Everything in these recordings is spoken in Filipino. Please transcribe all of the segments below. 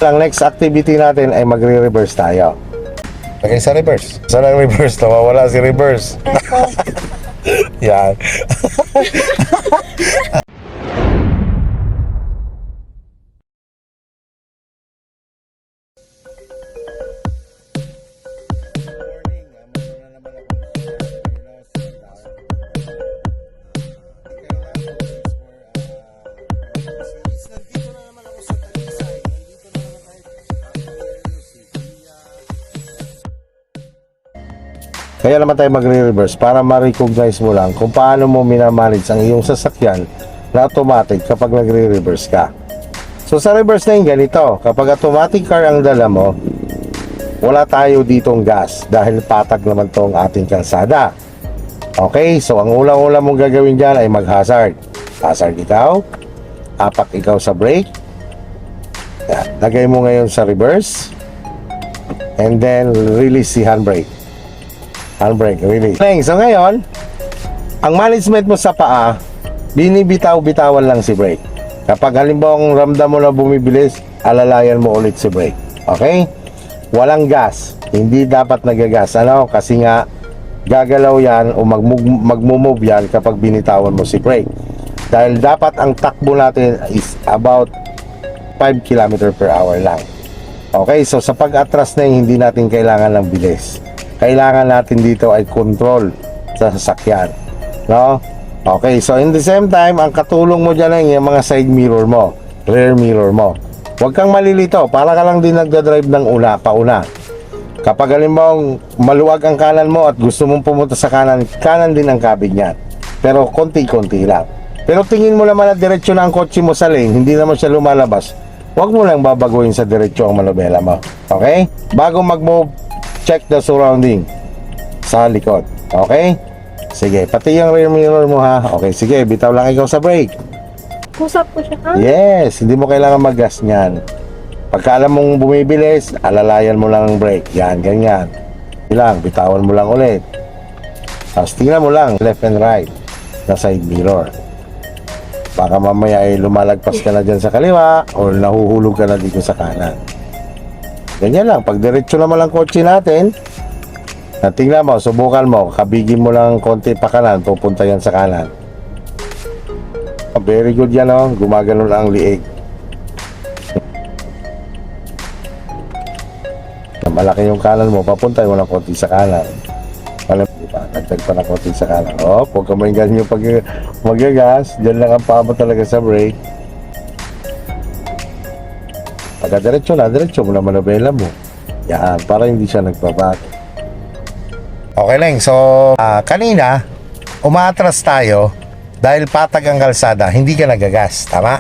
Ang next activity natin ay magre-reverse tayo. Okay, sa reverse. Saan ang reverse? Nawawala si reverse. Yan. Kaya naman tayo magre-reverse para ma-recognize mo lang kung paano mo minamanage ang iyong sasakyan na automatic kapag nagre-reverse ka. So sa reverse na yung ganito, kapag automatic car ang dala mo, wala tayo ditong gas dahil patag naman tong ating kalsada. Okay, so ang ulang-ulang mong gagawin dyan ay mag-hazard. Hazard ikaw, apak ikaw sa brake. Yan. Lagay mo ngayon sa reverse and then release si handbrake. Handbrake, release. So ngayon, ang management mo sa paa, binibitaw-bitawan lang si brake. Kapag halimbawa ramdam mo na bumibilis, alalayan mo ulit si brake. Okay? Walang gas. Hindi dapat nagagas. Ano? Kasi nga, gagalaw yan o magmumove yan kapag binitawan mo si brake. Dahil dapat ang takbo natin is about 5 km per hour lang. Okay? So sa pag-atras na yun, hindi natin kailangan ng bilis. Kailangan natin dito ay control sa sasakyan, no? Okay, so in the same time, ang katulong mo dyan ay yung mga side mirror mo, rear mirror mo. Huwag kang malilito, para ka lang din nagdadrive ng pauna. Kapag halimbawa maluwag ang kanan mo at gusto mong pumunta sa kanan, kanan din ang kabig niyan. Pero konti-konti lang. Pero tingin mo naman na diretsyo na ang kotse mo sa lane, hindi naman siya lumalabas, huwag mo lang babaguhin sa diretsyo ang manobela mo. Okay? Bago mag-move, check the surrounding sa likod. Okay? Sige, pati yung rear mirror mo ha. Okay, sige, bitaw lang ikaw sa brake. Kusap ko siya ha? Yes, hindi mo kailangan mag-gas niyan. Pagka alam mong bumibilis, alalayan mo lang ang brake. Yan, ganyan. Ilang, bitawan mo lang ulit. Tapos tingnan mo lang, left and right na side mirror. Baka mamaya ay lumalagpas ka na dyan sa kaliwa o nahuhulog ka na dito sa kanan. Ganyan lang, pag diretso naman ang kotse natin, tingnan mo, subukan mo, kabigin mo lang konti pa kanan, pupunta yan sa kanan. Very good yan, oh. Gumagano lang ang liig. Malaki yung kanan mo, papunta mo ng konti sa kanan. Alam mo ba, nagtag pa ng konti sa kanan. Oh, huwag ka mainggan yung pag magagas, dyan lang ang paa mo talaga sa brake. Pagka diretso mo na manobela mo. Yan, para hindi siya nagbabago. Okay lang, so kanina, umaatras tayo dahil patag ang kalsada, hindi ka nagagas, tama?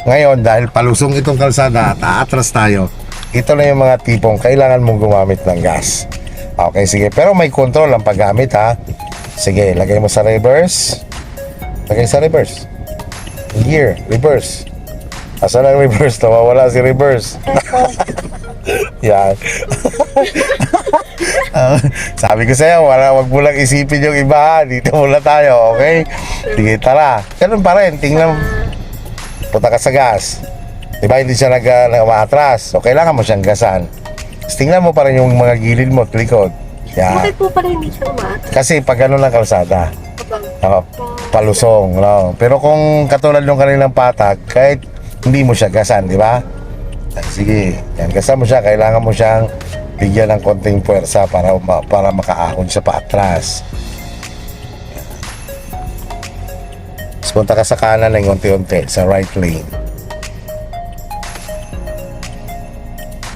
Ngayon, dahil palusong itong kalsada at aatras tayo, ito na yung mga tipong kailangan mong gumamit ng gas. Okay, sige, pero may control ang paggamit ha. Sige, lagay mo sa reverse. Lagay sa reverse. Gear, reverse. Asan ang reverse? Nawawala si reverse. Yan. Sabi ko sa'yo, wag mo lang isipin yung iba. Dito muna tayo, okay? Sige, tara. Ganun pa rin. Tingnan, punta ka sa gas. Diba, hindi siya nag-atras. So, kailangan mo siyang gasan. Tingnan mo pa rin yung mga gilid mo at likod. Yan. Bakit po pala hindi siya umaatras? Kasi pag ganun lang kalsada, palusong, no? Pero kung katulad ng kanilang patag, kahit hindi mo siya gasan, di ba? Sige, yan, gasan mo siya. Kailangan mo siyang bigyan ng konting puwersa para makaahon siya paatras. Tapos punta ka sa kanan ng unti-unti, sa right lane.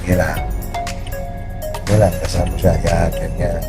Yan lang. Yan lang, gasan mo siya. Yan, ganyan.